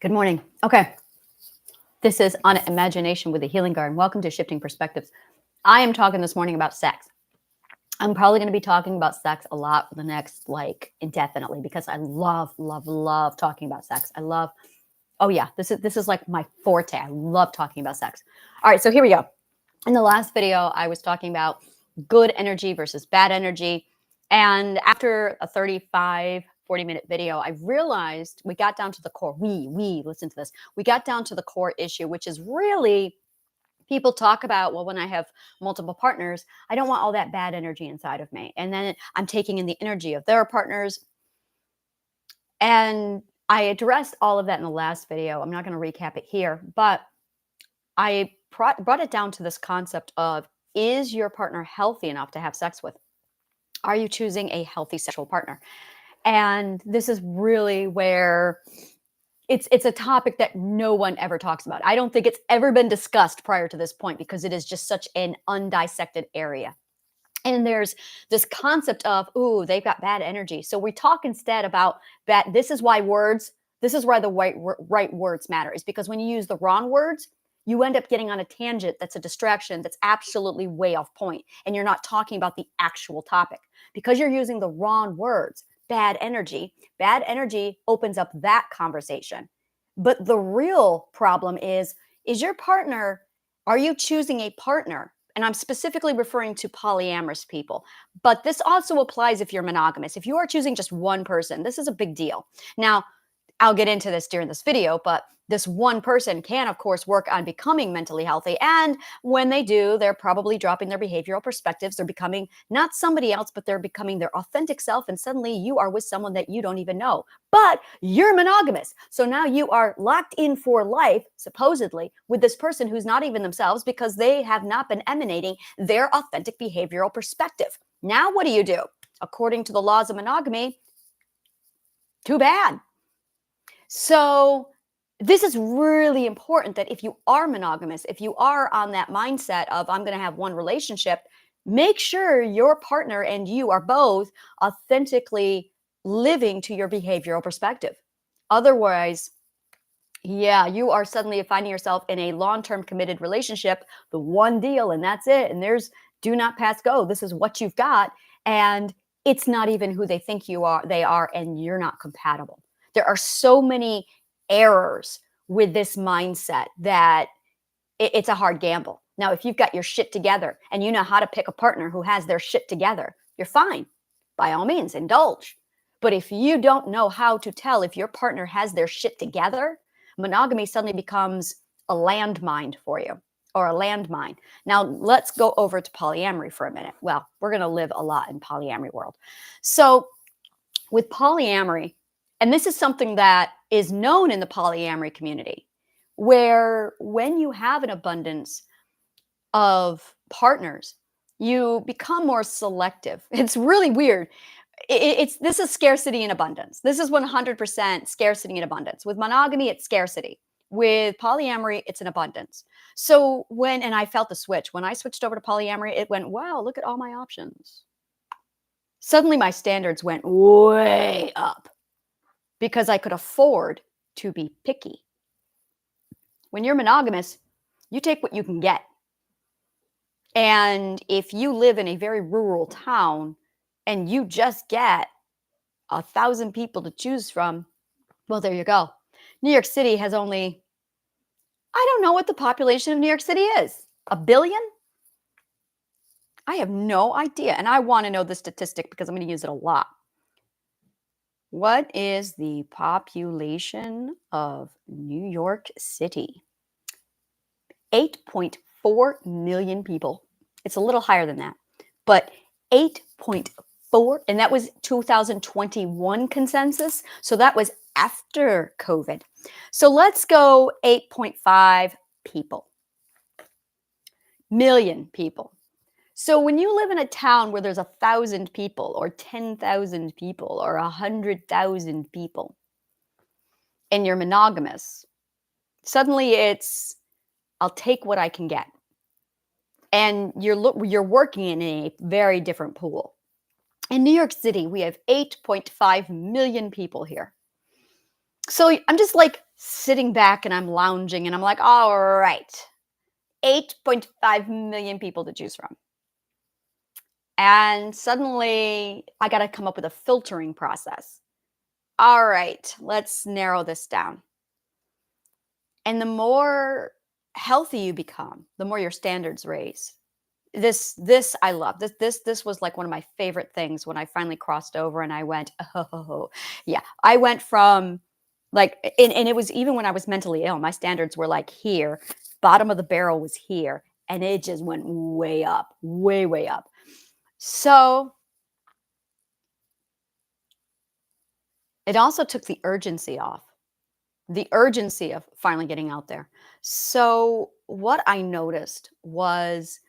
Good morning. Okay. This is On Imagination with a Healing Garden. Welcome to Shifting Perspectives. I am talking this morning about sex. I'm probably going to be talking about sex a lot for the next, indefinitely, because I love talking about sex. This is like my forte. I love talking about sex. All right, so here we go. In the last video, I was talking about good energy versus bad energy. And after a 40-minute video, I realized we got down to the core. Listen to this. We got down to the core issue, which is really people talk about, well, when I have multiple partners, I don't want all that bad energy inside of me. And then I'm taking in the energy of their partners. And I addressed all of that in the last video. I'm not going to recap it here, but I brought it down to this concept of, is your partner healthy enough to have sex with? Are you choosing a healthy sexual partner? And this is really where it's a topic that no one ever talks about. I don't think it's ever been discussed prior to this point because it is just such an undissected area. And there's this concept of, ooh, they've got bad energy. So we talk instead about that. This is why the right words matter, is because when you use the wrong words, you end up getting on a tangent that's a distraction that's absolutely way off point, and you're not talking about the actual topic because you're using the wrong words. Bad energy opens up that conversation. But the real problem is your partner, are you choosing a partner? And I'm specifically referring to polyamorous people. But this also applies if you're monogamous. If you are choosing just one person, this is a big deal. Now, I'll get into this during this video, but this one person can, of course, work on becoming mentally healthy. And when they do, they're probably dropping their behavioral perspectives. They're becoming not somebody else, but they're becoming their authentic self. And suddenly you are with someone that you don't even know, but you're monogamous. So now you are locked in for life, supposedly, with this person who's not even themselves because they have not been emanating their authentic behavioral perspective. Now, what do? According to the laws of monogamy, too bad. So this is really important, that if you are monogamous, if you are on that mindset of I'm going to have one relationship, make sure your partner and you are both authentically living to your behavioral perspective. Otherwise, you are suddenly finding yourself in a long-term committed relationship, the one deal, and that's it. And there's do not pass go. This is what you've got. And it's not even who they think they are, and you're not compatible. There are so many errors with this mindset that it's a hard gamble. Now, if you've got your shit together and you know how to pick a partner who has their shit together, you're fine. By all means, indulge. But if you don't know how to tell if your partner has their shit together, monogamy suddenly becomes a landmine for you, or a landmine. Now, let's go over to polyamory for a minute. Well, we're going to live a lot in polyamory world. So with polyamory, and this is something that is known in the polyamory community, where when you have an abundance of partners, you become more selective. It's really weird. This is scarcity and abundance. This is 100% scarcity and abundance. With monogamy, it's scarcity. With polyamory, it's an abundance. So and I felt the switch. When I switched over to polyamory, it went, wow, look at all my options. Suddenly my standards went way up because I could afford to be picky. When you're monogamous, you take what you can get. And if you live in a very rural town and you just get 1,000 people to choose from, well, there you go. New York City has only, I don't know what the population of New York City is. 1 billion? I have no idea. And I want to know the statistic because I'm going to use it a lot. What is the population of New York City? 8.4 million people. It's a little higher than that, but 8.4, and that was 2021 consensus. So that was after COVID. So let's go 8.5 million people. So when you live in a town where there's 1,000 people or 10,000 people or 100,000 people and you're monogamous, suddenly it's, I'll take what I can get. And you're working in a very different pool. In New York City, we have 8.5 million people here. So I'm just like, sitting back and I'm lounging and I'm like, all right, 8.5 million people to choose from. And suddenly I got to come up with a filtering process. All right, let's narrow this down. And the more healthy you become, the more your standards raise. This I love. This was like one of my favorite things when I finally crossed over and I went, oh yeah. I went from like and it was even when I was mentally ill, my standards were like here, bottom of the barrel was here, and it just went way up, way, way up. So it also took the urgency off. The urgency of finally getting out there. So what I noticed was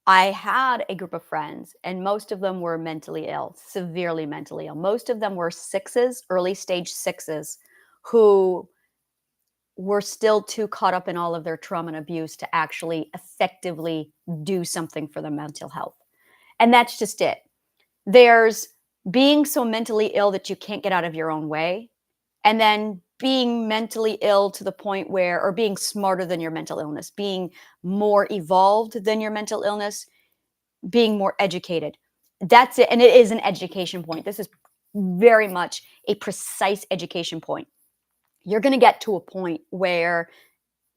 I had a group of friends, and most of them were mentally ill, severely mentally ill. Most of them were sixes, early stage sixes, who were still too caught up in all of their trauma and abuse to actually effectively do something for their mental health. And that's just it. There's being so mentally ill that you can't get out of your own way, and then being mentally ill to the point where, or being smarter than your mental illness, being more evolved than your mental illness, being more educated. That's it. And it is an education point. This is very much a precise education point. You're going to get to a point where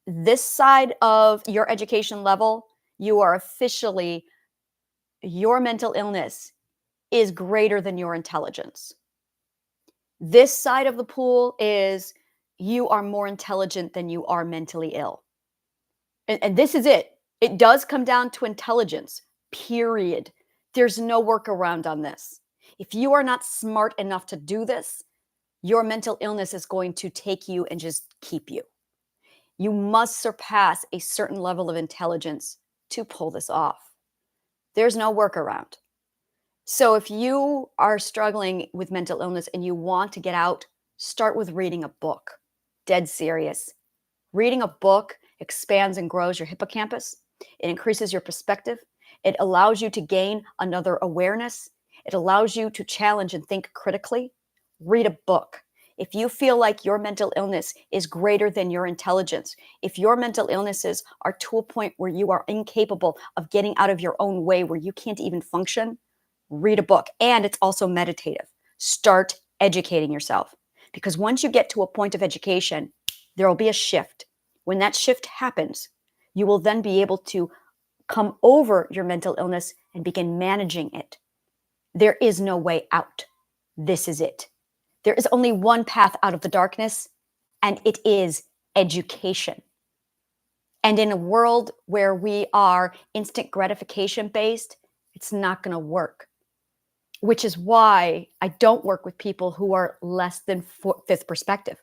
this side of your education level, you are officially, your mental illness is greater than your intelligence. This side of the pool is you are more intelligent than you are mentally ill. And this is it. It does come down to intelligence, period. There's no workaround on this. If you are not smart enough to do this, your mental illness is going to take you and just keep you. You must surpass a certain level of intelligence to pull this off. There's no workaround. So if you are struggling with mental illness and you want to get out, start with reading a book. Dead serious. Reading a book expands and grows your hippocampus. It increases your perspective. It allows you to gain another awareness. It allows you to challenge and think critically. Read a book. If you feel like your mental illness is greater than your intelligence, if your mental illnesses are to a point where you are incapable of getting out of your own way, where you can't even function, read a book. And it's also meditative. Start educating yourself. Because once you get to a point of education, there will be a shift. When that shift happens, you will then be able to come over your mental illness and begin managing it. There is no way out. This is it. There is only one path out of the darkness, and it is education. And in a world where we are instant gratification based, it's not going to work. Which is why I don't work with people who are less than fifth perspective,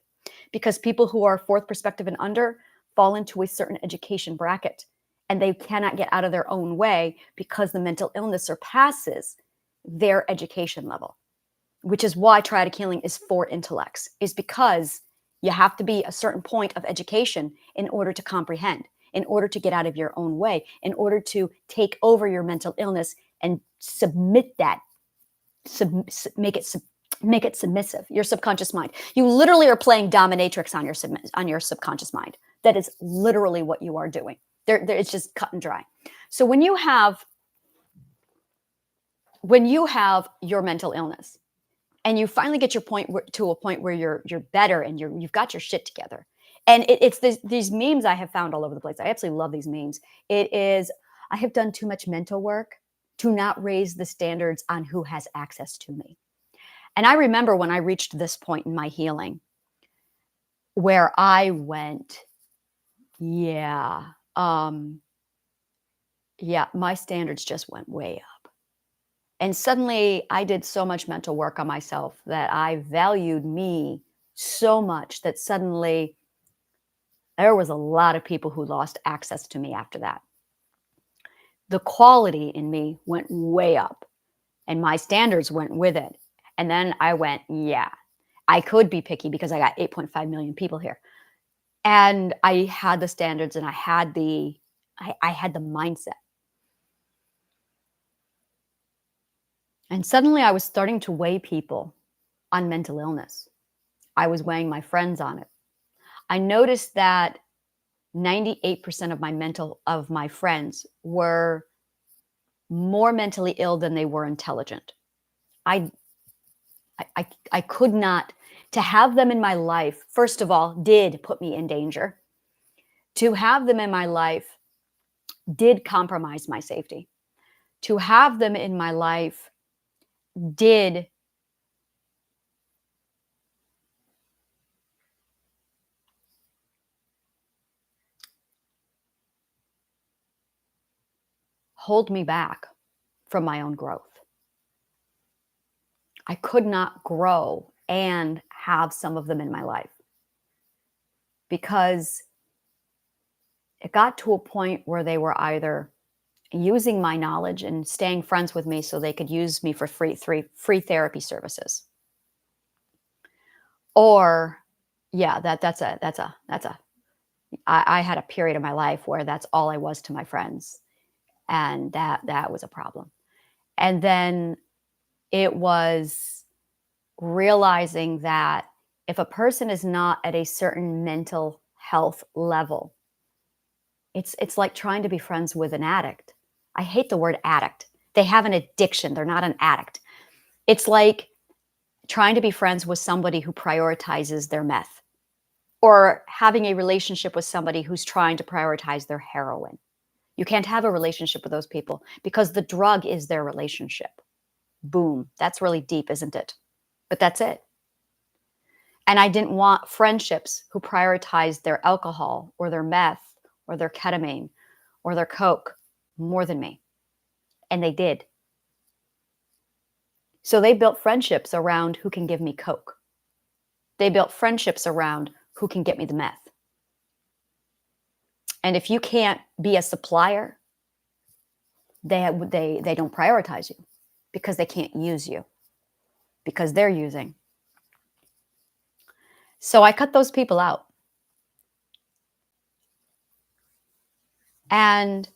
because people who are fourth perspective and under fall into a certain education bracket, and they cannot get out of their own way because the mental illness surpasses their education level. Which is why Triadic Healing is for intellects, is because you have to be a certain point of education in order to comprehend, in order to get out of your own way, in order to take over your mental illness and submit that, make it submissive. Your subconscious mind. You literally are playing dominatrix on your subconscious mind. That is literally what you are doing. It's just cut and dry. So when you have your mental illness, and you finally get your point to a point where you're better and you've got your shit together. And it's these memes I have found all over the place. I absolutely love these memes. It is, I have done too much mental work to not raise the standards on who has access to me. And I remember when I reached this point in my healing where I went, yeah, my standards just went way up. And suddenly I did so much mental work on myself that I valued me so much that suddenly there was a lot of people who lost access to me after that. The quality in me went way up and my standards went with it. And then I went, yeah, I could be picky because I got 8.5 million people here. And I had the standards and I had the mindset. And suddenly I was starting to weigh people on mental illness. I was weighing my friends on it. I noticed that 98% of my friends were more mentally ill than they were intelligent. I I could not, to have them in my life, first of all, did put me in danger. To have them in my life did compromise my safety. To have them in my life did hold me back from my own growth. I could not grow and have some of them in my life because it got to a point where they were either using my knowledge and staying friends with me so they could use me for free therapy services. Or yeah, I had a period of my life where that's all I was to my friends. And that was a problem. And then it was realizing that if a person is not at a certain mental health level, it's like trying to be friends with an addict. I hate the word addict. They have an addiction. They're not an addict. It's like trying to be friends with somebody who prioritizes their meth or having a relationship with somebody who's trying to prioritize their heroin. You can't have a relationship with those people because the drug is their relationship. Boom. That's really deep, isn't it? But that's it. And I didn't want friendships who prioritized their alcohol or their meth or their ketamine or their coke more than me. And they did. So they built friendships around who can give me coke. They built friendships around who can get me the meth. And if you can't be a supplier, they don't prioritize you because they can't use you because they're using. So I cut those people out. And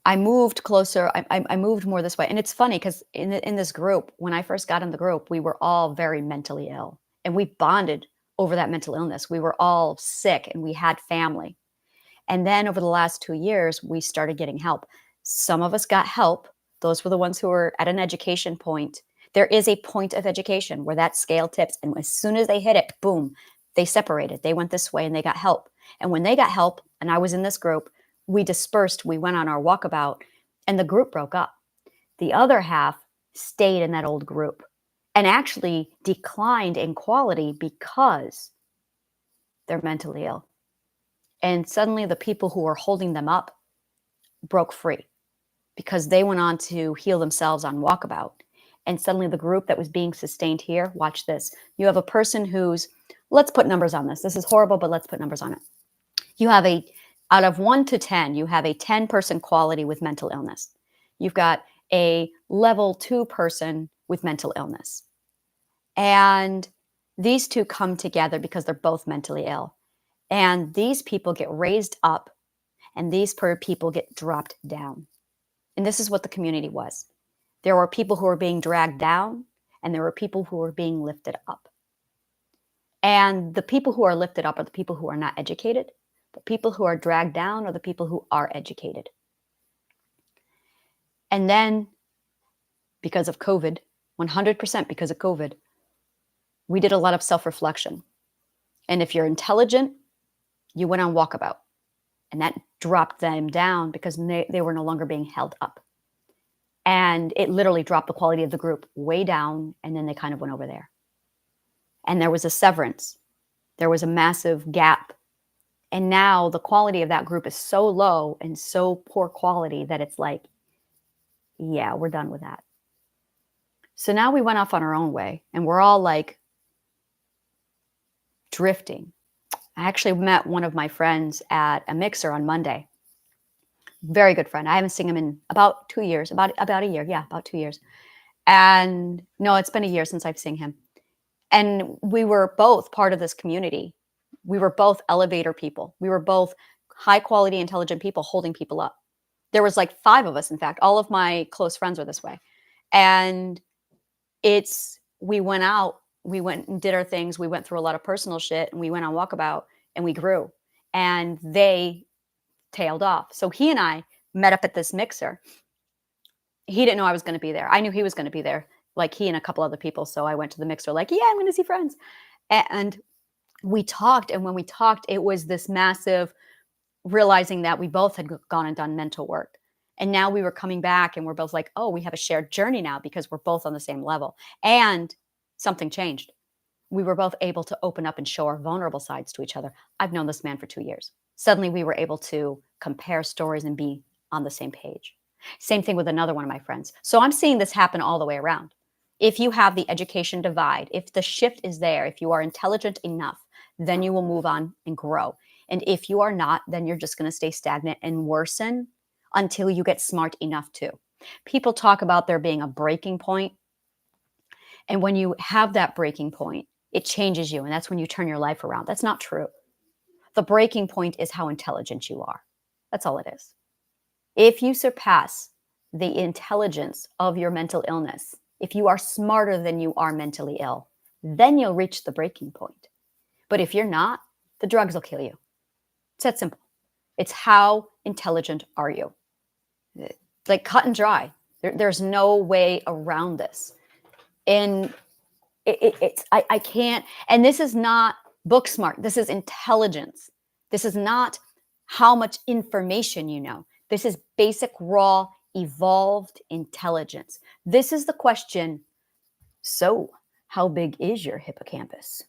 I moved closer. I moved more this way. And it's funny because in this group, when I first got in the group, we were all very mentally ill. And we bonded over that mental illness. We were all sick and we had family. And then over the last 2 years, we started getting help. Some of us got help. Those were the ones who were at an education point. There is a point of education where that scale tips. And as soon as they hit it, boom, they separated. They went this way and they got help. And when they got help, and I was in this group, we dispersed. We went on our walkabout and the group broke up. The other half stayed in that old group and actually declined in quality because they're mentally ill. And suddenly the people who were holding them up broke free because they went on to heal themselves on walkabout. And suddenly the group that was being sustained here, watch this. You have a person who's, let's put numbers on this. This is horrible, but let's put numbers on it. You have out of 1 to 10, you have a 10-person quality with mental illness. You've got a level 2 person with mental illness. And these two come together because they're both mentally ill. And these people get raised up and these people get dropped down. And this is what the community was. There were people who were being dragged down and there were people who were being lifted up. And the people who are lifted up are the people who are not educated. The people who are dragged down are the people who are educated. And then because of COVID, 100% because of COVID, we did a lot of self-reflection. And if you're intelligent, you went on walkabout. And that dropped them down because they were no longer being held up. And it literally dropped the quality of the group way down. And then they kind of went over there. And there was a severance. There was a massive gap. And now the quality of that group is so low and so poor quality that it's like, yeah, we're done with that. So now we went off on our own way and we're all like drifting. I actually met one of my friends at a mixer on Monday. Very good friend. I haven't seen him in about 2 years, about a year. Yeah, about 2 years. And no, it's been a year since I've seen him. And we were both part of this community. We were both elevator people. We were both high quality, intelligent people holding people up. There was like 5 of us, in fact. All of my close friends were this way. And we went out we went and did our things. We went through a lot of personal shit and we went on walkabout and we grew. And they tailed off. So he and I met up at this mixer. He didn't know I was going to be there. I knew he was going to be there, like he and a couple other people. So I went to the mixer, like, yeah, I'm going to see friends. And we talked. And when we talked, it was this massive realizing that we both had gone and done mental work. And now we were coming back and we're both like, oh, we have a shared journey now because we're both on the same level. And something changed. We were both able to open up and show our vulnerable sides to each other. I've known this man for 2 years. Suddenly we were able to compare stories and be on the same page. Same thing with another one of my friends. So I'm seeing this happen all the way around. If you have the education divide, if the shift is there, if you are intelligent enough, then you will move on and grow. And if you are not, then you're just going to stay stagnant and worsen until you get smart enough to. People talk about there being a breaking point. And when you have that breaking point, it changes you. And that's when you turn your life around. That's not true. The breaking point is how intelligent you are. That's all it is. If you surpass the intelligence of your mental illness, if you are smarter than you are mentally ill, then you'll reach the breaking point. But if you're not, the drugs will kill you. It's that simple. It's how intelligent are you? Like cut and dry. There's no way around this. And I can't, and this is not book smart. This is intelligence. This is not how much information you know. This is basic, raw, evolved intelligence. This is the question. So how big is your hippocampus?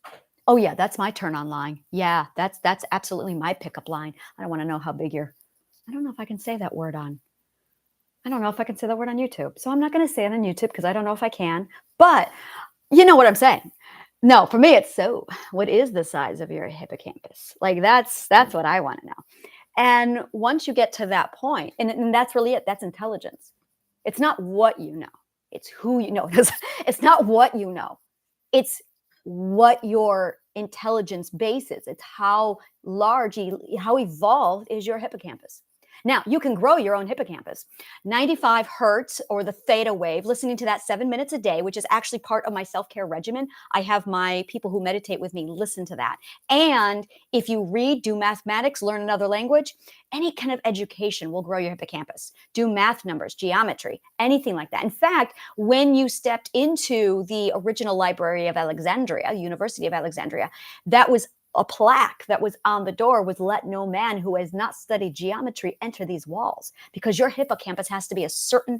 Oh yeah, that's my turn on line. Yeah, that's absolutely my pickup line. I don't want to know how big I don't know if I can say that word on. I don't know if I can say that word on YouTube. So I'm not going to say it on YouTube because I don't know if I can. But you know what I'm saying. No, for me, it's so what is the size of your hippocampus? Like that's what I want to know. And once you get to that point, and that's really it, that's intelligence. It's not what you know. It's who you know. It's not what you know. It's what your intelligence base is. It's how large, how evolved is your hippocampus. Now, you can grow your own hippocampus. 95 hertz or the theta wave, listening to that 7 minutes a day, which is actually part of my self-care regimen. I have my people who meditate with me listen to that. And if you read, do mathematics, learn another language, any kind of education will grow your hippocampus. Do math numbers, geometry, anything like that. In fact, when you stepped into the original Library of Alexandria, University of Alexandria, that was a plaque that was on the door with "Let no man who has not studied geometry enter these walls," because your hippocampus has to be a certain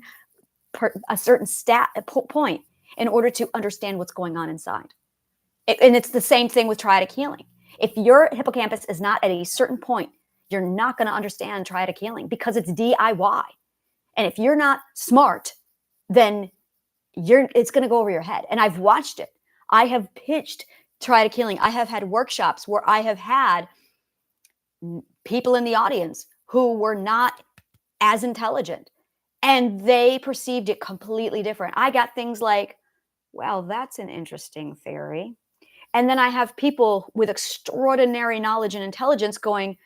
point in order to understand what's going on inside. And it's the same thing with Triadic Healing. If your hippocampus is not at a certain point, you're not going to understand Triadic Healing because it's DIY. And if you're not smart, then it's going to go over your head. And I've watched it. I have pitched Triadic Healing. I have had workshops where I have had people in the audience who were not as intelligent and they perceived it completely different. I got things like, well, that's an interesting theory. And then I have people with extraordinary knowledge and intelligence going,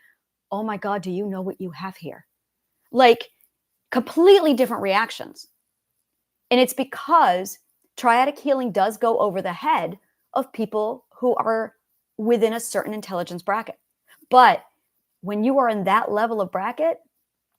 oh my God, do you know what you have here? Like completely different reactions. And it's because Triadic Healing does go over the head of people who are within a certain intelligence bracket. But when you are in that level of bracket,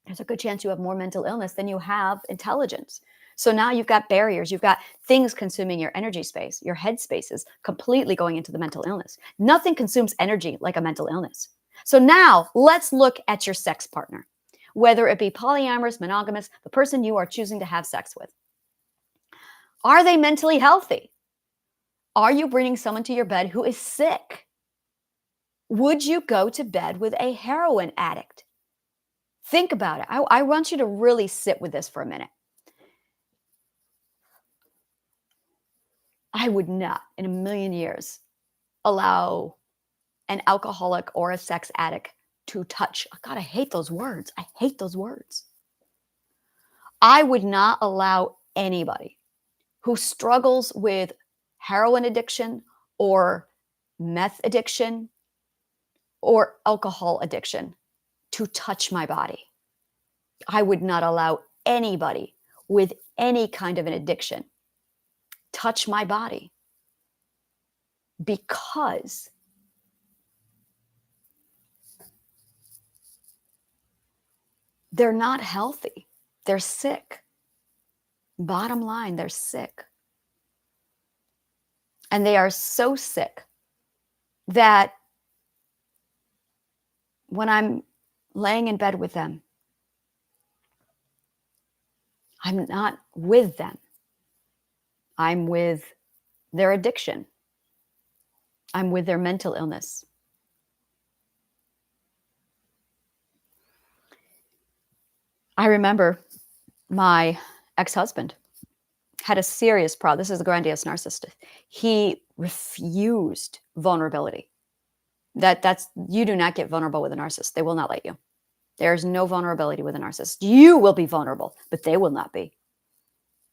there's a good chance you have more mental illness than you have intelligence. So now you've got barriers, you've got things consuming your energy space, your head spaces completely going into the mental illness. Nothing consumes energy like a mental illness. So now let's look at your sex partner, whether it be polyamorous, monogamous, the person you are choosing to have sex with. Are they mentally healthy? Are you bringing someone to your bed who is sick? Would you go to bed with a heroin addict? Think about it. I want you to really sit with this for a minute. I would not in a million years allow an alcoholic or a sex addict to touch. God, I hate those words. I hate those words. I would not allow anybody who struggles with heroin addiction or meth addiction or alcohol addiction to touch my body. I would not allow anybody with any kind of an addiction touch my body. because they're not healthy. They're sick. Bottom line, they're sick. And they are so sick that when I'm laying in bed with them, I'm not with them. I'm with their addiction. I'm with their mental illness. I remember my ex-husband had a serious problem. This is a grandiose narcissist. He refused vulnerability. That's you do not get vulnerable with a narcissist. They will not let you. There's no vulnerability with a narcissist. You will be vulnerable, but they will not be.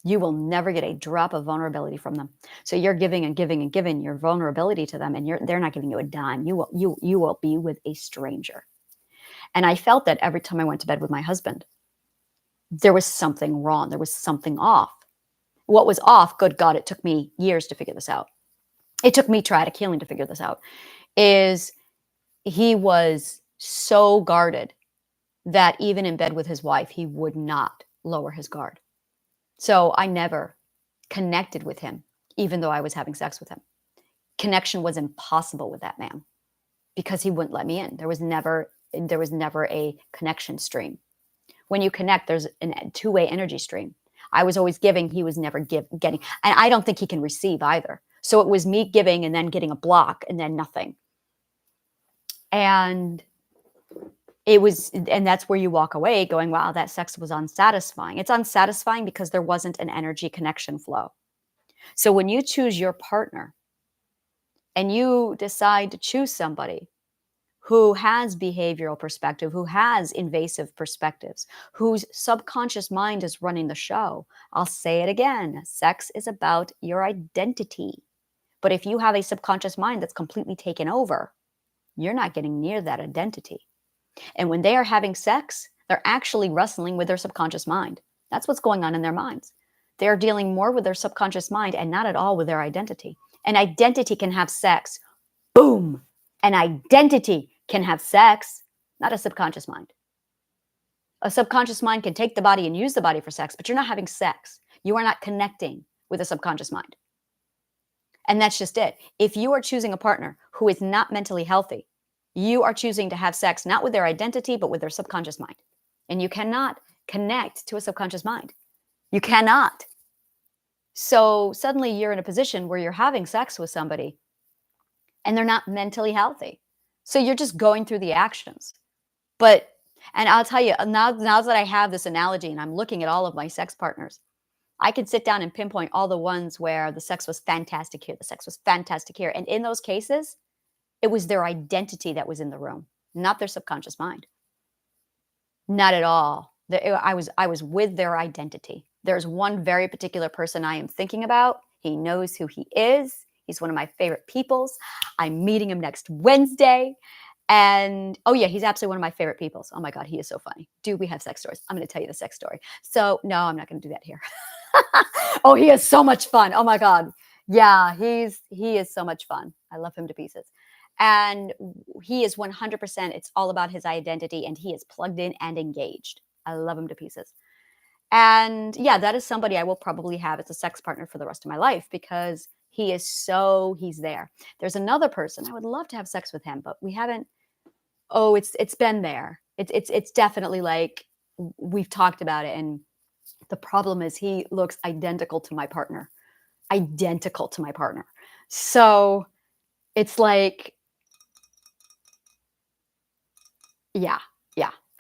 You will never get a drop of vulnerability from them. So you're giving and giving and giving your vulnerability to them, and they're not giving you a dime. You will be with a stranger. And I felt that every time I went to bed with my husband, there was something wrong. There was something off. What was off, good God, it took me years to figure this out. It took me Triadic Healing to figure this out, is he was so guarded that even in bed with his wife, he would not lower his guard. So I never connected with him, even though I was having sex with him. Connection was impossible with that man because he wouldn't let me in. There was never a connection stream. When you connect, there's a two-way energy stream. I was always giving, he was never getting. And I don't think he can receive either. So it was me giving and then getting a block and then nothing. And that's where you walk away going, wow, that sex was unsatisfying. It's unsatisfying because there wasn't an energy connection flow. So when you choose your partner and you decide to choose somebody who has behavioral perspective, who has invasive perspectives, whose subconscious mind is running the show, I'll say it again, sex is about your identity. But if you have a subconscious mind that's completely taken over, you're not getting near that identity. And when they are having sex, they're actually wrestling with their subconscious mind. That's what's going on in their minds. They're dealing more with their subconscious mind and not at all with their identity. An identity can have sex. Boom. An identity can have sex, not a subconscious mind. A subconscious mind can take the body and use the body for sex, but you're not having sex. You are not connecting with a subconscious mind. And that's just it. If you are choosing a partner who is not mentally healthy, you are choosing to have sex not with their identity, but with their subconscious mind. And you cannot connect to a subconscious mind. You cannot. So suddenly you're in a position where you're having sex with somebody and they're not mentally healthy. So you're just going through the actions. And I'll tell you, now that I have this analogy and I'm looking at all of my sex partners, I can sit down and pinpoint all the ones where the sex was fantastic here, the sex was fantastic here. And in those cases, it was their identity that was in the room, not their subconscious mind. Not at all. I was with their identity. There's one very particular person I am thinking about. He knows who he is. He's one of my favorite peoples. I'm meeting him next Wednesday. And oh yeah, he's absolutely one of my favorite peoples. Oh my God, he is so funny. Do we have sex stories? I'm going to tell you the sex story. So no, I'm not going to do that here. Oh, he is so much fun. Oh my God. Yeah, he is so much fun. I love him to pieces. And he is 100%, it's all about his identity, and he is plugged in and engaged. I love him to pieces. And yeah, that is somebody I will probably have as a sex partner for the rest of my life because he's there. There's another person I would love to have sex with him, but we haven't. Oh, it's been there. It's definitely like we've talked about it, and the problem is he looks identical to my partner. Identical to my partner. So it's like, yeah,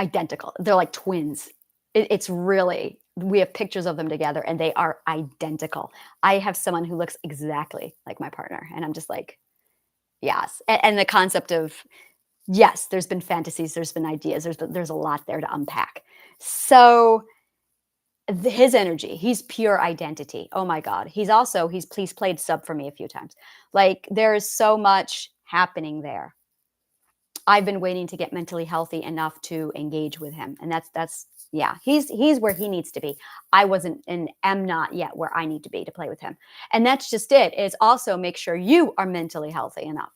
identical. They're like twins. It's really, we have pictures of them together and they are identical. I have someone who looks exactly like my partner, and I'm just like, yes. And the concept of, yes, there's been fantasies, there's been ideas, there's a lot there to unpack. So his energy, he's pure identity. Oh my God. He's played sub for me a few times. Like there is so much happening there. I've been waiting to get mentally healthy enough to engage with him. And that's Yeah, he's where he needs to be. I wasn't and am not yet where I need to be to play with him. And that's just it. Is also make sure you are mentally healthy enough.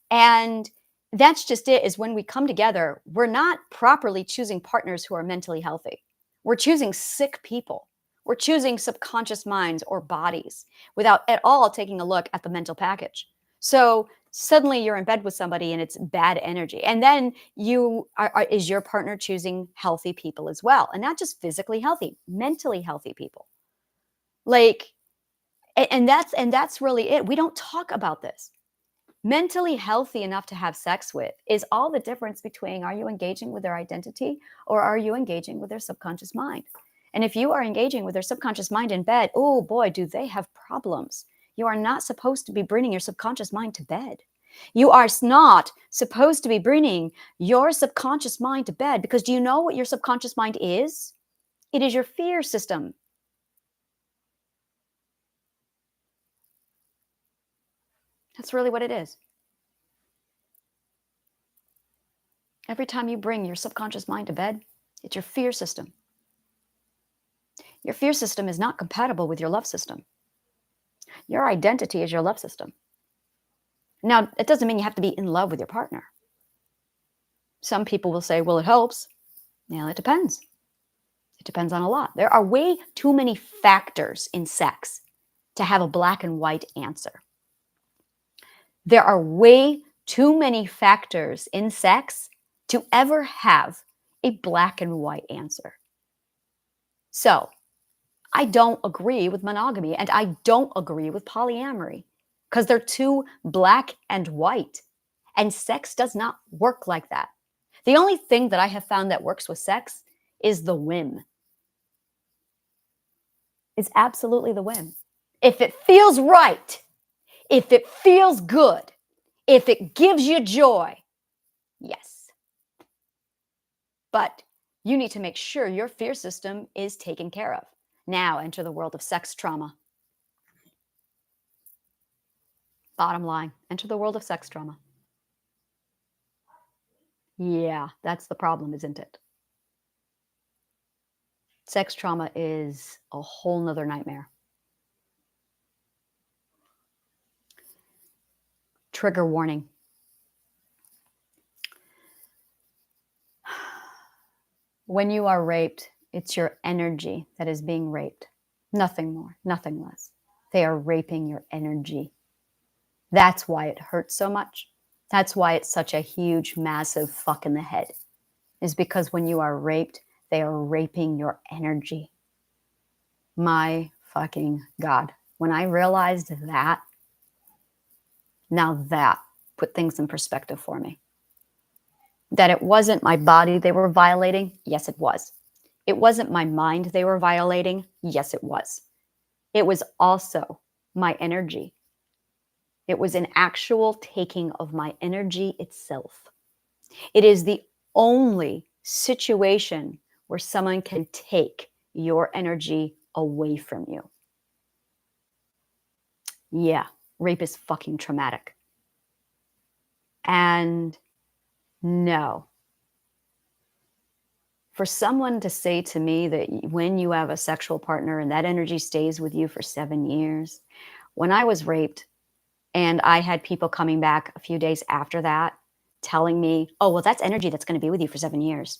And that's just it, is when we come together, we're not properly choosing partners who are mentally healthy. We're choosing sick people. We're choosing subconscious minds or bodies without at all taking a look at the mental package. So suddenly you're in bed with somebody and it's bad energy. And then is your partner choosing healthy people as well? And not just physically healthy, mentally healthy people. Like, and that's really it. We don't talk about this. Mentally healthy enough to have sex with is all the difference between, are you engaging with their identity or are you engaging with their subconscious mind? And if you are engaging with their subconscious mind in bed, oh boy, do they have problems. You are not supposed to be bringing your subconscious mind to bed. You are not supposed to be bringing your subconscious mind to bed, because do you know what your subconscious mind is? It is your fear system. That's really what it is. Every time you bring your subconscious mind to bed, it's your fear system. Your fear system is not compatible with your love system. Your identity is your love system. Now, it doesn't mean you have to be in love with your partner. Some people will say, well, it helps. Well, it depends. It depends on a lot. There are way too many factors in sex to have a black and white answer. There are way too many factors in sex to ever have a black and white answer. So, I don't agree with monogamy and I don't agree with polyamory, because they're too black and white. And sex does not work like that. The only thing that I have found that works with sex is the whim. It's absolutely the whim. If it feels right, if it feels good, if it gives you joy, yes. But you need to make sure your fear system is taken care of. Now enter the world of sex trauma. Bottom line, enter the world of sex trauma. Yeah, that's the problem, isn't it? Sex trauma is a whole nother nightmare. Trigger warning. When you are raped, it's your energy that is being raped. Nothing more, nothing less. They are raping your energy. That's why it hurts so much. That's why it's such a huge, massive fuck in the head, is because when you are raped, they are raping your energy. My fucking God. When I realized that, now that put things in perspective for me. That it wasn't my body they were violating. Yes, it was. It wasn't my mind they were violating. Yes, it was. It was also my energy. It was an actual taking of my energy itself. It is the only situation where someone can take your energy away from you. Yeah, rape is fucking traumatic. And no. For someone to say to me that when you have a sexual partner and that energy stays with you for 7 years, when I was raped and I had people coming back a few days after that telling me, oh, well, that's energy that's going to be with you for 7 years.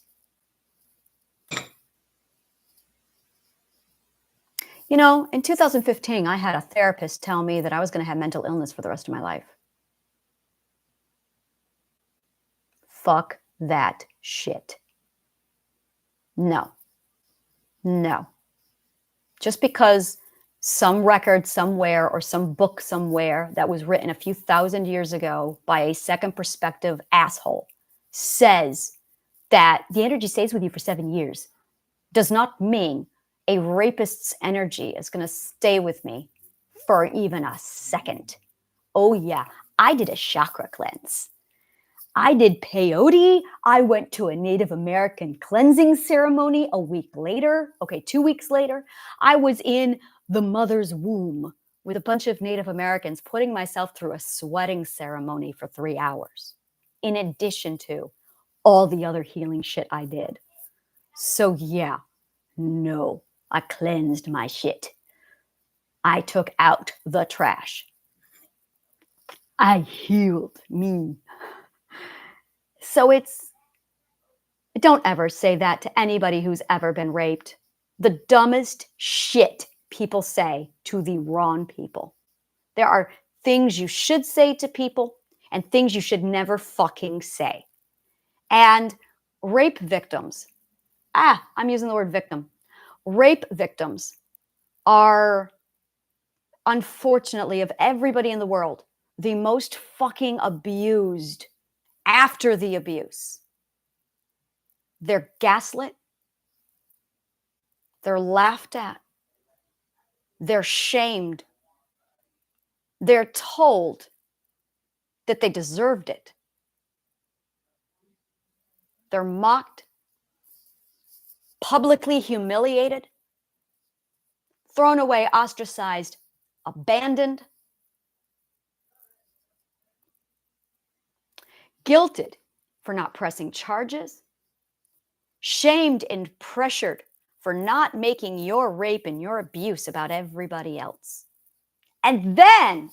You know, in 2015, I had a therapist tell me that I was going to have mental illness for the rest of my life. Fuck that shit. No. No. Just because some record somewhere or some book somewhere that was written a few thousand years ago by a second perspective asshole says that the energy stays with you for 7 years does not mean a rapist's energy is going to stay with me for even a second. Oh yeah, I did a chakra cleanse. I did peyote. I went to a Native American cleansing ceremony a week later. Okay, 2 weeks later. I was in the mother's womb with a bunch of Native Americans, putting myself through a sweating ceremony for 3 hours, in addition to all the other healing shit I did. So yeah, no, I cleansed my shit. I took out the trash. I healed me. So don't ever say that to anybody who's ever been raped. The dumbest shit people say to the wrong people. There are things you should say to people and things you should never fucking say. And rape victims, I'm using the word victim. Rape victims are, unfortunately, of everybody in the world, the most fucking abused after the abuse. They're gaslit. They're laughed at. They're shamed. They're told that they deserved it. They're mocked, publicly humiliated, thrown away, ostracized, abandoned, guilted for not pressing charges, shamed and pressured for not making your rape and your abuse about everybody else. And then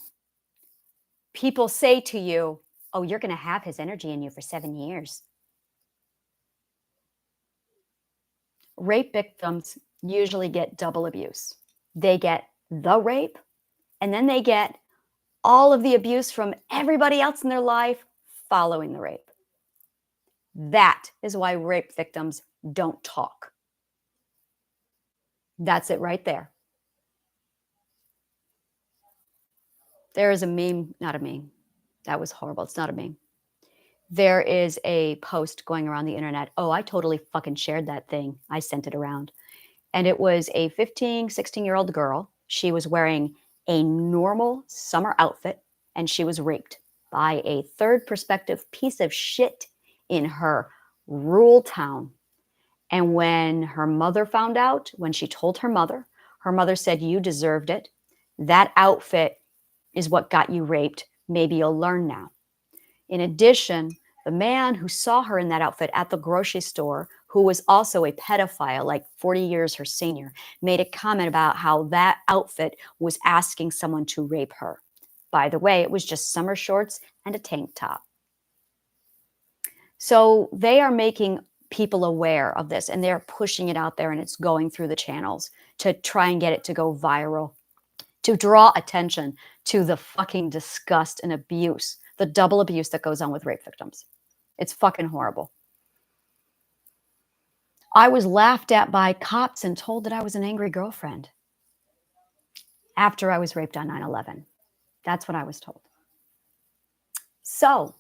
people say to you, oh, you're going to have his energy in you for 7 years. Rape victims usually get double abuse. They get the rape, and then they get all of the abuse from everybody else in their life following the rape. That is why rape victims don't talk. That's it right there. There is a meme, not a meme. That was horrible. It's not a meme. There is a post going around the internet. Oh, I totally fucking shared that thing. I sent it around. And it was a 15, 16-year-old girl. She was wearing a normal summer outfit, and she was raped by a third perspective piece of shit in her rural town. And when her mother found out, when she told her mother said, you deserved it. That outfit is what got you raped. Maybe you'll learn now. In addition, the man who saw her in that outfit at the grocery store, who was also a pedophile, like 40 years her senior, made a comment about how that outfit was asking someone to rape her. By the way, it was just summer shorts and a tank top. So they are making people aware of this, and they're pushing it out there, and it's going through the channels to try and get it to go viral, to draw attention to the fucking disgust and abuse, the double abuse that goes on with rape victims. It's fucking horrible. I was laughed at by cops and told that I was an angry girlfriend after I was raped on 9/11. That's what I was told. So,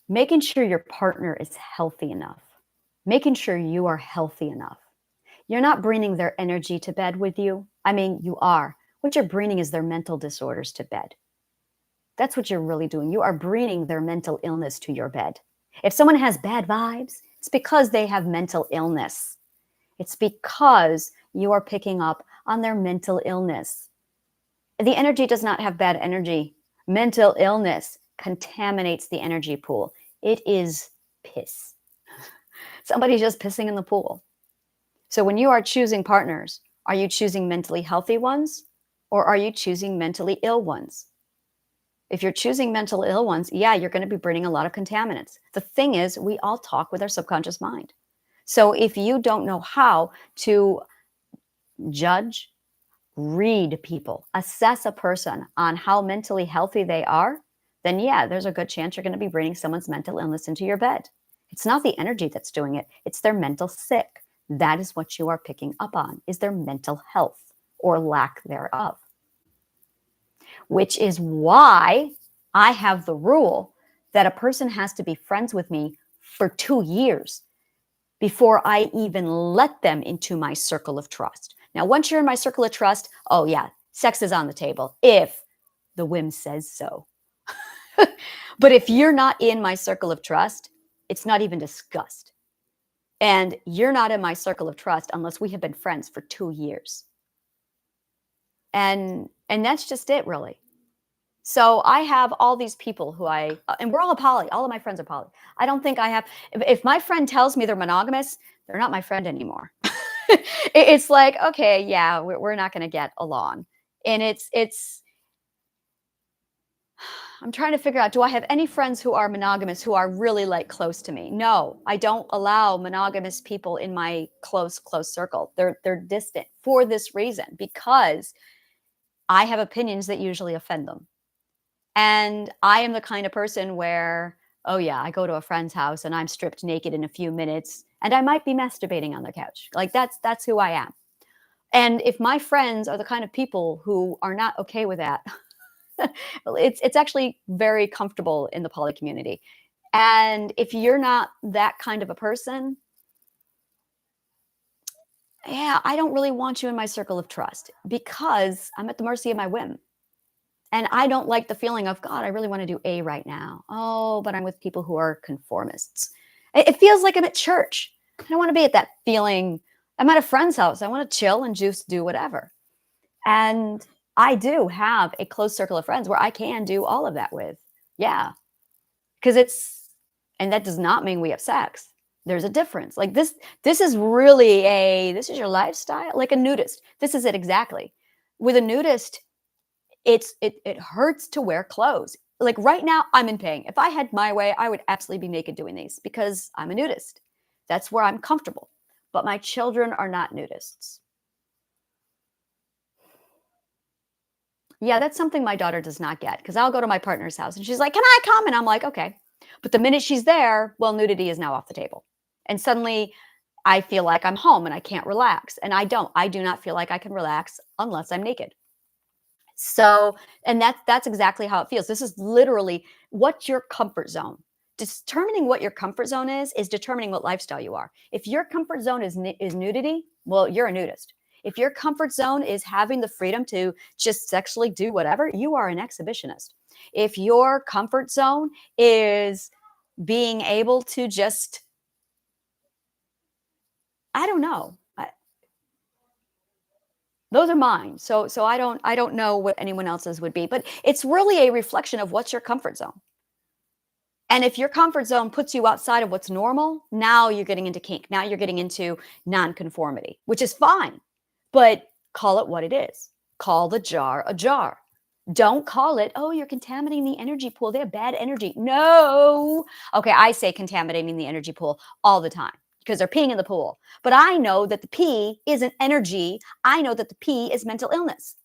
making sure your partner is healthy enough, making sure you are healthy enough. You're not bringing their energy to bed with you. I mean, you are. What you're bringing is their mental disorders to bed. That's what you're really doing. You are bringing their mental illness to your bed. If someone has bad vibes, it's because they have mental illness. It's because you are picking up on their mental illness. The energy does not have bad energy. Mental illness contaminates the energy pool. It is piss. Somebody's just pissing in the pool. So when you are choosing partners, are you choosing mentally healthy ones, or are you choosing mentally ill ones? If you're choosing mental ill ones, yeah, you're going to be bringing a lot of contaminants. The thing is, we all talk with our subconscious mind. So if you don't know how to judge, read people, assess a person on how mentally healthy they are, then yeah, there's a good chance you're going to be bringing someone's mental illness into your bed. It's not the energy that's doing it. It's their mental sick. That is what you are picking up on, is their mental health or lack thereof. Which is why I have the rule that a person has to be friends with me for 2 years before I even let them into my circle of trust. Now, once you're in my circle of trust, oh yeah, sex is on the table if the whim says so. But if you're not in my circle of trust, it's not even discussed. And you're not in my circle of trust unless we have been friends for 2 years. And that's just it, really. So I have all these people who and we're all a poly. All of my friends are poly. I don't think I have, if my friend tells me they're monogamous, they're not my friend anymore. It's like, okay, yeah, we're not going to get along. And I'm trying to figure out, do I have any friends who are monogamous who are really like close to me? No, I don't allow monogamous people in my close circle. They're distant for this reason, because I have opinions that usually offend them. And I am the kind of person where, oh yeah, I go to a friend's house and I'm stripped naked in a few minutes and I might be masturbating on the couch. Like that's who I am. And if my friends are the kind of people who are not okay with that, it's actually very comfortable in the poly community. And if you're not that kind of a person, yeah, I don't really want you in my circle of trust, because I'm at the mercy of my whim. And I don't like the feeling of, God, I really want to do A right now. Oh, but I'm with people who are conformists. It feels like I'm at church. I don't want to be at that feeling. I'm at a friend's house. I want to chill and just do whatever. And I do have a close circle of friends where I can do all of that with. Yeah. Because and that does not mean we have sex. There's a difference. Like this is really this is your lifestyle, like a nudist. This is it exactly. With a nudist, it hurts to wear clothes. Like right now, I'm in pain. If I had my way, I would absolutely be naked doing these because I'm a nudist. That's where I'm comfortable. But my children are not nudists. Yeah, that's something my daughter does not get, because I'll go to my partner's house and she's like, "Can I come?" And I'm like, "Okay." But the minute she's there, well, nudity is now off the table. And suddenly I feel like I'm home and I can't relax. And I don't. I do not feel like I can relax unless I'm naked. So, and that's exactly how it feels. This is literally, what's your comfort zone. Determining what your comfort zone is determining what lifestyle you are. If your comfort zone is nudity, well, you're a nudist. If your comfort zone is having the freedom to just sexually do whatever, you are an exhibitionist. If your comfort zone is being able to just, I don't know. Those are mine. So I don't know what anyone else's would be, but it's really a reflection of what's your comfort zone. And if your comfort zone puts you outside of what's normal, now you're getting into kink. Now you're getting into nonconformity, which is fine, but call it what it is. Call the jar a jar. Don't call it, oh, you're contaminating the energy pool. They have bad energy. No. Okay, I say contaminating the energy pool all the time because they're peeing in the pool. But I know that the pee isn't energy. I know that the pee is mental illness,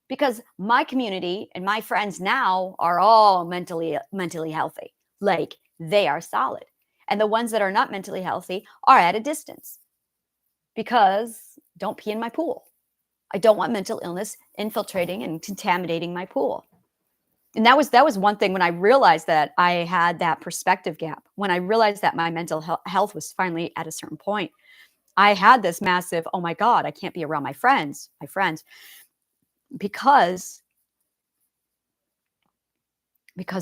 because my community and my friends now are all mentally healthy. Like, they are solid. And the ones that are not mentally healthy are at a distance, because don't pee in my pool. I don't want mental illness infiltrating and contaminating my pool. And that was one thing when I realized that I had that perspective gap. When I realized that my mental health was finally at a certain point, I had this massive, oh my God, I can't be around my friends, because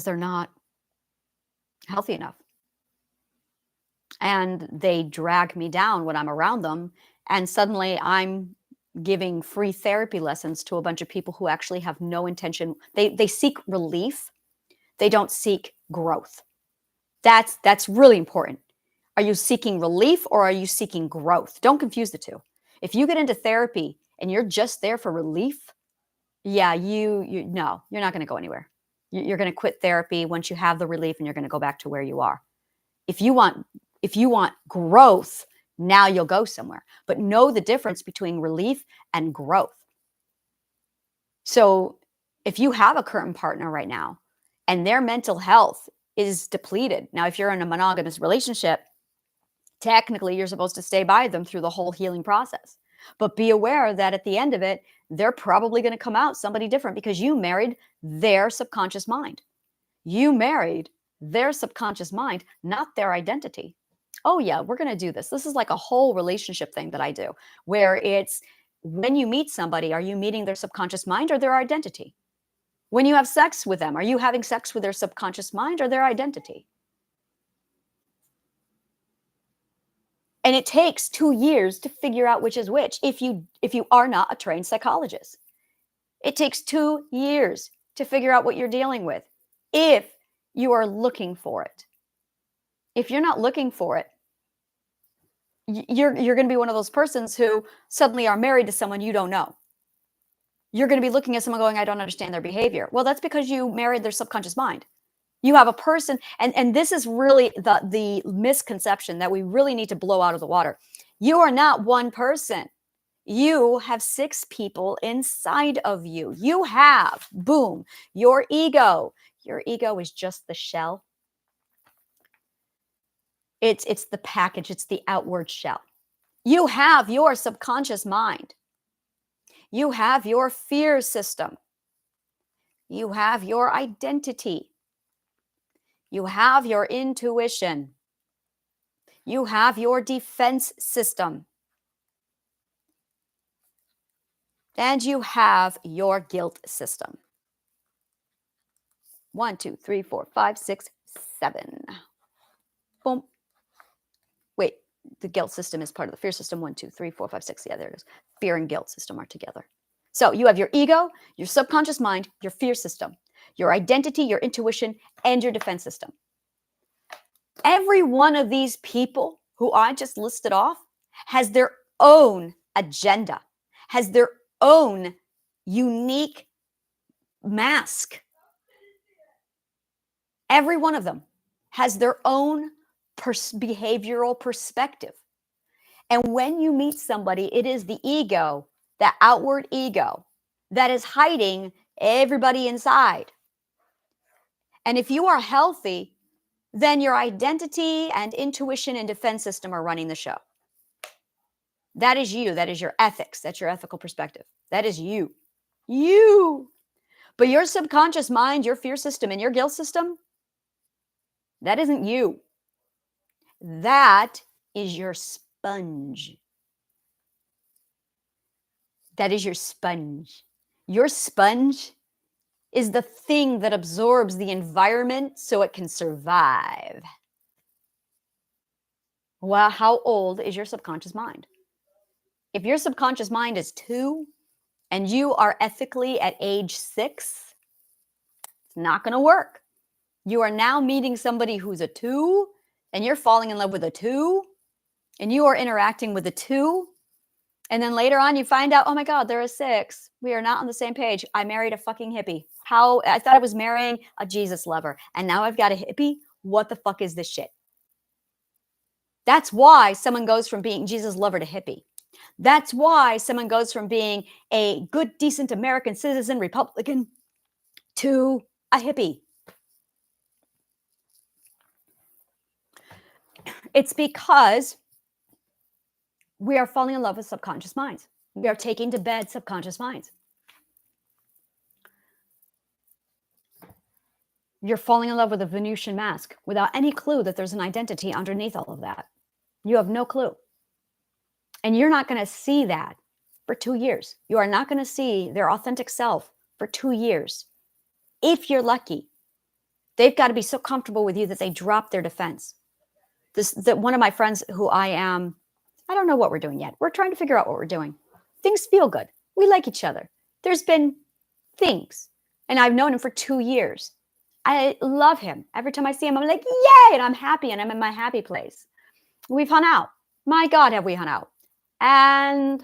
they're not healthy enough. And they drag me down when I'm around them. And suddenly I'm giving free therapy lessons to a bunch of people who actually have no intention. They seek relief. They don't seek growth. That's really important. Are you seeking relief or are you seeking growth? Don't confuse the two. If you get into therapy and you're just there for relief, yeah, no, you're not going to go anywhere. You're going to quit therapy once you have the relief and you're going to go back to where you are. If you want growth, now you'll go somewhere. But know the difference between relief and growth. So if you have a current partner right now and their mental health is depleted, now if you're in a monogamous relationship, technically you're supposed to stay by them through the whole healing process. But be aware that at the end of it, they're probably going to come out somebody different, because you married their subconscious mind. You married their subconscious mind, not their identity. Oh yeah, we're going to do this. This is like a whole relationship thing that I do, where it's, when you meet somebody, are you meeting their subconscious mind or their identity? When you have sex with them, are you having sex with their subconscious mind or their identity? And it takes 2 years to figure out which is which if you are not a trained psychologist. It takes 2 years. to figure out what you're dealing with if you are looking for it. If you're not looking for it, you're going to be one of those persons who suddenly are married to someone you don't know. You're going to be looking at someone going, I don't understand their behavior. Well, that's because you married their subconscious mind. You have a person, and this is really the misconception that we really need to blow out of the water. You are not one person. You have 6 people inside of you. You have, boom, your ego. Your ego is just the shell. It's the package. It's the outward shell. You have your subconscious mind. You have your fear system. You have your identity. You have your intuition. You have your defense system. And you have your guilt system. 1, 2, 3, 4, 5, 6, 7. Boom. Wait, the guilt system is part of the fear system. 1, 2, 3, 4, 5, 6. Yeah, there it is. Fear and guilt system are together. So you have your ego, your subconscious mind, your fear system, your identity, your intuition, and your defense system. Every one of these people who I just listed off has their own agenda, has their own unique mask. Every one of them has their own behavioral perspective. And when you meet somebody, it is the ego, that outward ego, that is hiding everybody inside. And if you are healthy, then your identity and intuition and defense system are running the show. That is you. That is your ethics. That's your ethical perspective. That is you. You. But your subconscious mind, your fear system, and your guilt system, that isn't you. That is your sponge. That is your sponge. Your sponge is the thing that absorbs the environment so it can survive. Well, how old is your subconscious mind? If your subconscious mind is 2 and you are ethically at age 6, it's not going to work. You are now meeting somebody who's a 2 and you're falling in love with a 2 and you are interacting with a 2. And then later on you find out, oh my God, they're a 6. We are not on the same page. I married a fucking hippie. I thought I was marrying a Jesus lover. And now I've got a hippie. What the fuck is this shit? That's why someone goes from being Jesus lover to hippie. That's why someone goes from being a good, decent American citizen, Republican, to a hippie. It's because we are falling in love with subconscious minds. We are taking to bed subconscious minds. You're falling in love with a Venusian mask without any clue that there's an identity underneath all of that. You have no clue. And you're not going to see that for 2 years. You are not going to see their authentic self for 2 years. If you're lucky, they've got to be so comfortable with you that they drop their defense. One of my friends who I don't know what we're doing yet. We're trying to figure out what we're doing. Things feel good. We like each other. There's been things. And I've known him for 2 years. I love him. Every time I see him, I'm like, yay! And I'm happy and I'm in my happy place. We've hung out. My God, have we hung out. And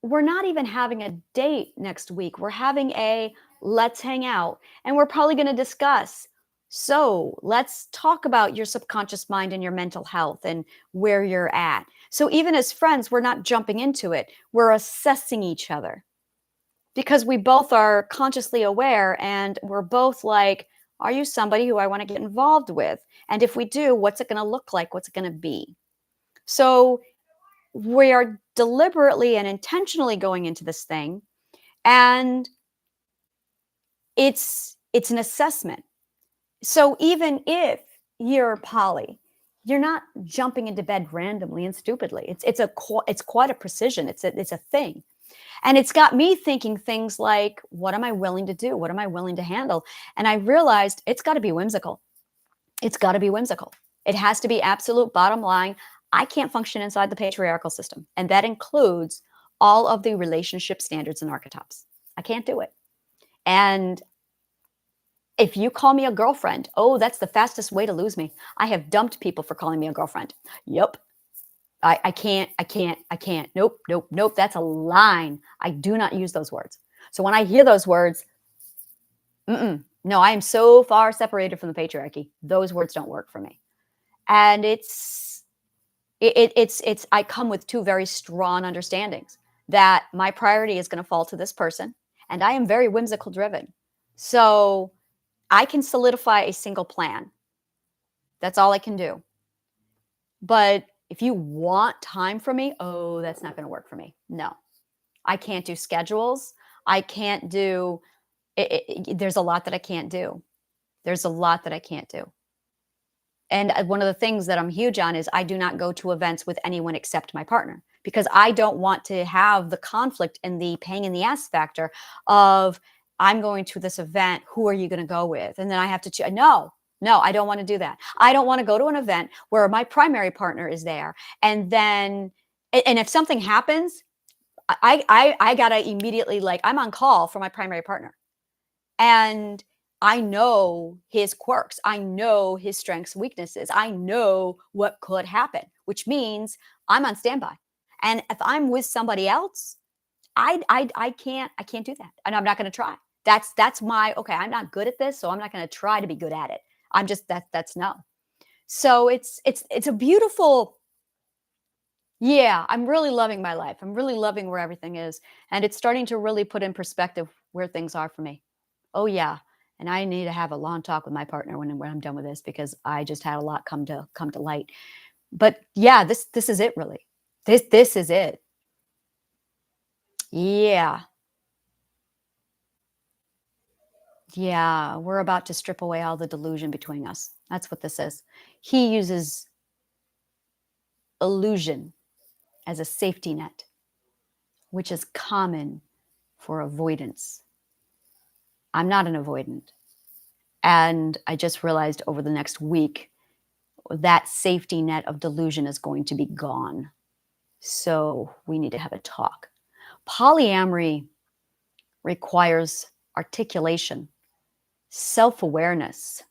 we're not even having a date next week. We're having a let's hang out. And we're probably going to discuss, so let's talk about your subconscious mind and your mental health and where you're at. So even as friends, we're not jumping into it. We're assessing each other because we both are consciously aware and we're both like, are you somebody who I want to get involved with? And if we do, what's it going to look like? What's it going to be? So we are deliberately and intentionally going into this thing. And it's an assessment. So even if you're poly, you're not jumping into bed randomly and stupidly. It's quite a precision. It's a thing. And it's got me thinking things like, what am I willing to do? What am I willing to handle? And I realized it's got to be whimsical. It's got to be whimsical. It has to be absolute bottom line. I can't function inside the patriarchal system. And that includes all of the relationship standards and archetypes. I can't do it. And if you call me a girlfriend, oh, that's the fastest way to lose me. I have dumped people for calling me a girlfriend. Yep. I can't. Nope, nope, nope. That's a line. I do not use those words. So when I hear those words, no, I am so far separated from the patriarchy. Those words don't work for me. And it's I come with two very strong understandings that my priority is going to fall to this person, and I am very whimsical driven. So I can solidify a single plan. That's all I can do. But if you want time from me, oh, that's not going to work for me. No, I can't do schedules. I can't do there's a lot that I can't do. There's a lot that I can't do. And one of the things that I'm huge on is I do not go to events with anyone except my partner, because I don't want to have the conflict and the pain in the ass factor of I'm going to this event. Who are you going to go with? And then I have to choose. No, I don't want to do that. I don't want to go to an event where my primary partner is there. And then, and if something happens, I got to immediately, like, I'm on call for my primary partner. And I know his quirks. I know his strengths, weaknesses. I know what could happen, which means I'm on standby. And if I'm with somebody else, I can't do that. And I'm not going to try. That's my, okay, I'm not good at this, so I'm not going to try to be good at it. I'm just that's no. So it's a beautiful, yeah, I'm really loving my life. I'm really loving where everything is. And it's starting to really put in perspective where things are for me. Oh yeah. And I need to have a long talk with my partner when I'm done with this, because I just had a lot come to light. But yeah, this is it really. This is it. Yeah. Yeah. We're about to strip away all the delusion between us. That's what this is. He uses illusion as a safety net, which is common for avoidance. I'm not an avoidant. And I just realized over the next week that safety net of delusion is going to be gone. So we need to have a talk. Polyamory requires articulation, self-awareness,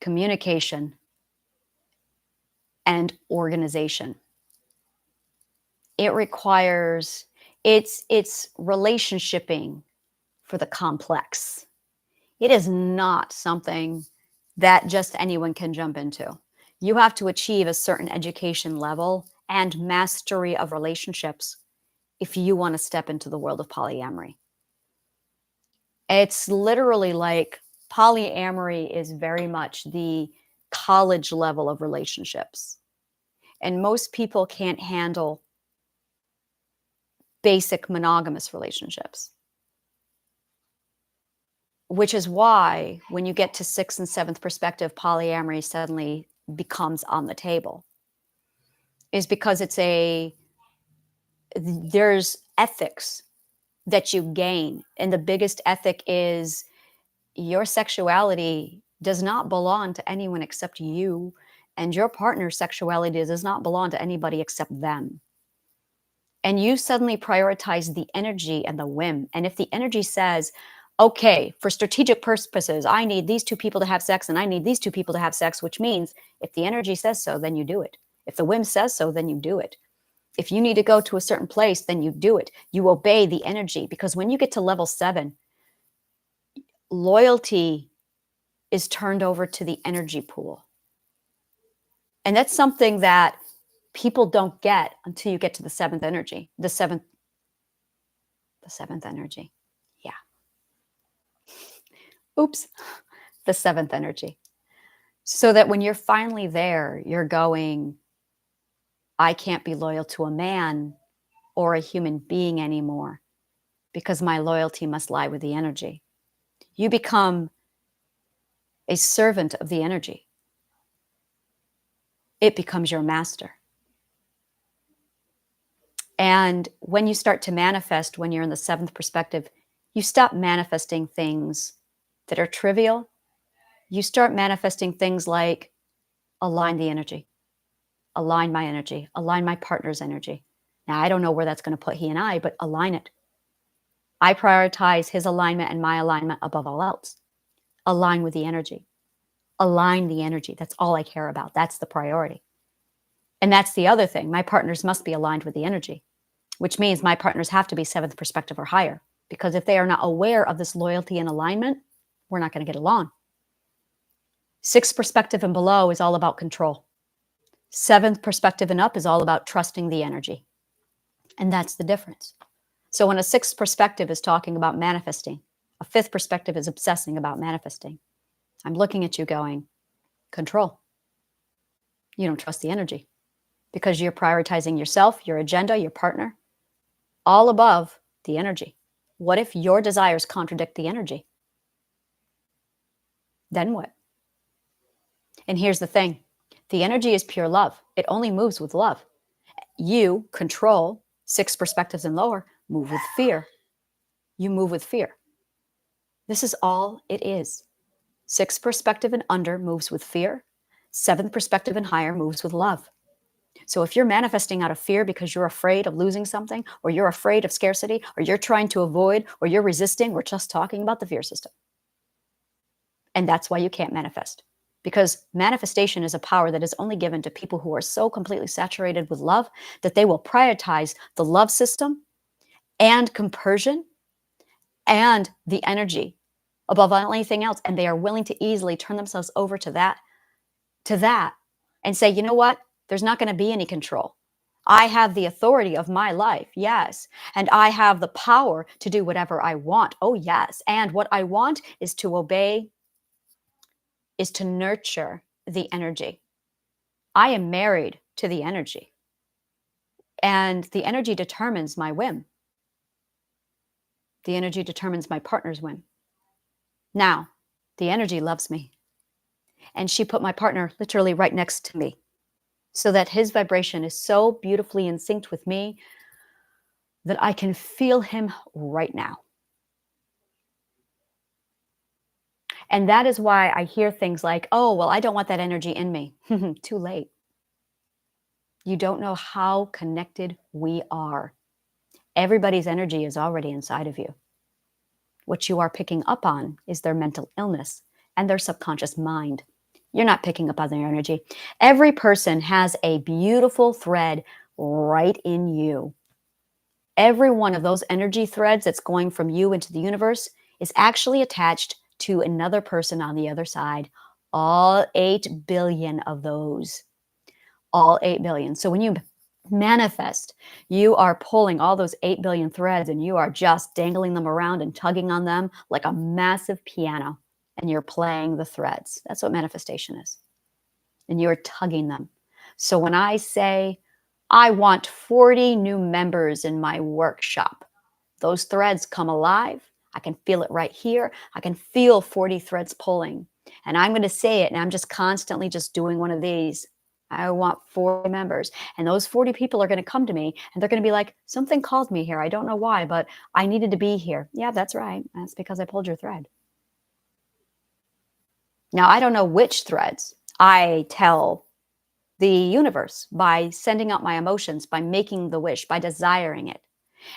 communication, and organization. It requires, it's relationshiping for the complex. It is not something that just anyone can jump into. You have to achieve a certain education level and mastery of relationships if you want to step into the world of polyamory. It's literally like polyamory is very much the college level of relationships. And most people can't handle basic monogamous relationships, which is why when you get to sixth and seventh perspective, polyamory suddenly becomes on the table, is because there's ethics that you gain. And the biggest ethic is your sexuality does not belong to anyone except you, and your partner's sexuality does not belong to anybody except them. And you suddenly prioritize the energy and the whim. And if the energy says, okay, for strategic purposes, I need these two people to have sex and I need these two people to have sex, which means if the energy says so, then you do it. If the whim says so, then you do it. If you need to go to a certain place, then you do it. You obey the energy, because when you get to level 7, loyalty is turned over to the energy pool. And that's something that people don't get until you get to the 7th energy, the seventh energy. Yeah. Oops. The 7th energy. So that when you're finally there, you're going, I can't be loyal to a man or a human being anymore, because my loyalty must lie with the energy. You become a servant of the energy. It becomes your master. And when you start to manifest, when you're in the 7th perspective, you stop manifesting things that are trivial. You start manifesting things like align the energy, align my energy, align my partner's energy. Now, I don't know where that's going to put he and I, but align it. I prioritize his alignment and my alignment above all else. Align with the energy. Align the energy. That's all I care about. That's the priority. And that's the other thing. My partners must be aligned with the energy, which means my partners have to be seventh perspective or higher. Because if they are not aware of this loyalty and alignment, we're not going to get along. Sixth perspective and below is all about control. Seventh perspective and up is all about trusting the energy. And that's the difference. So when a sixth perspective is talking about manifesting, a fifth perspective is obsessing about manifesting. I'm looking at you going, control. You don't trust the energy because you're prioritizing yourself, your agenda, your partner, all above the energy. What if your desires contradict the energy? Then what? And here's the thing. The energy is pure love. It only moves with love. You control six perspectives and lower, move with fear. You move with fear. This is all it is. Sixth perspective and under moves with fear. Seventh perspective and higher moves with love. So if you're manifesting out of fear because you're afraid of losing something, or you're afraid of scarcity, or you're trying to avoid, or you're resisting, we're just talking about the fear system. And that's why you can't manifest. Because manifestation is a power that is only given to people who are so completely saturated with love that they will prioritize the love system and compersion and the energy above anything else. And they are willing to easily turn themselves over to that, and say, you know what? There's not going to be any control. I have the authority of my life. Yes. And I have the power to do whatever I want. Oh, yes. And what I want is to obey, is to nurture the energy. I am married to the energy. And the energy determines my whim. The energy determines my partner's whim. Now, the energy loves me. And she put my partner literally right next to me so that his vibration is so beautifully in sync with me that I can feel him right now. And that is why I hear things like, oh, well, I don't want that energy in me. Too late. You don't know how connected we are. Everybody's energy is already inside of you. What you are picking up on is their mental illness and their subconscious mind. You're not picking up on their energy. Every person has a beautiful thread right in you. Every one of those energy threads that's going from you into the universe is actually attached to another person on the other side. All 8 billion of those. All 8 billion. So when you manifest, you are pulling all those 8 billion threads and you are just dangling them around and tugging on them like a massive piano, and you're playing the threads. That's what manifestation is. And you're tugging them. So when I say, I want 40 new members in my workshop, those threads come alive. I can feel it right here. I can feel 40 threads pulling. And I'm going to say it, and I'm just constantly just doing one of these. I want 40 members. And those 40 people are going to come to me, and they're going to be like, something called me here. I don't know why, but I needed to be here. Yeah, that's right. That's because I pulled your thread. Now, I don't know which threads. I tell the universe by sending out my emotions, by making the wish, by desiring it.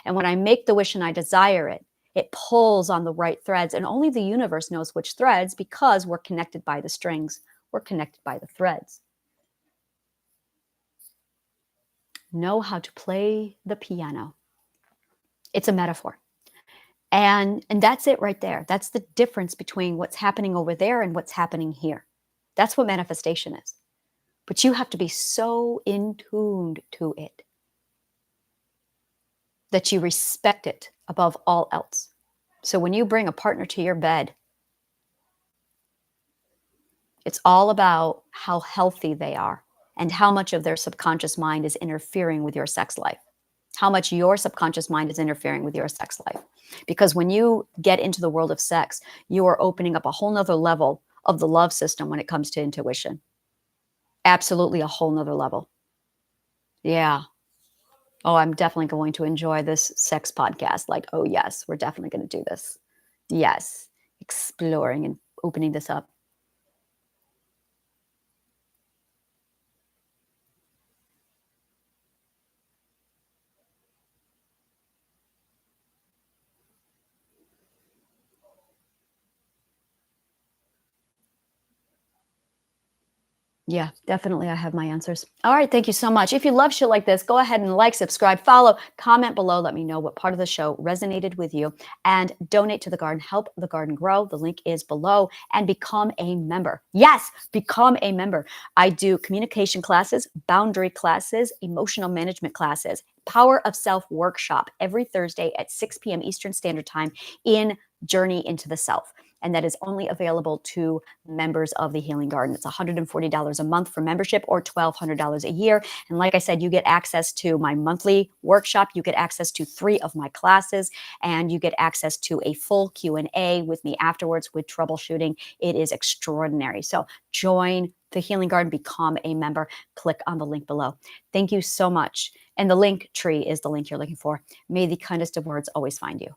And when I make the wish and I desire it, it pulls on the right threads. And only the universe knows which threads, because we're connected by the strings. We're connected by the threads. Know how to play the piano. It's a metaphor. And that's it right there. That's the difference between what's happening over there and what's happening here. That's what manifestation is. But you have to be so in tuned to it that you respect it above all else. So when you bring a partner to your bed, it's all about how healthy they are and how much of their subconscious mind is interfering with your sex life. How much your subconscious mind is interfering with your sex life. Because when you get into the world of sex, you are opening up a whole nother level of the love system when it comes to intuition. Absolutely a whole nother level. Yeah. Oh, I'm definitely going to enjoy this sex podcast. Like, oh yes, we're definitely going to do this. Yes. Exploring and opening this up. Yeah, definitely. I have my answers. All right. Thank you so much. If you love shit like this, go ahead and like, subscribe, follow, comment below. Let me know what part of the show resonated with you, and donate to the garden. Help the garden grow. The link is below, and become a member. Yes, become a member. I do communication classes, boundary classes, emotional management classes, Power of Self workshop every Thursday at 6 p.m. Eastern Standard Time in Journey into the Self. And that is only available to members of the Healing Garden. It's $140 a month for membership, or $1,200 a year. And like I said, you get access to my monthly workshop. You get access to 3 of my classes, and you get access to a full Q&A with me afterwards with troubleshooting. It is extraordinary. So join the Healing Garden, become a member. Click on the link below. Thank you so much. And the link tree is the link you're looking for. May the kindest of words always find you.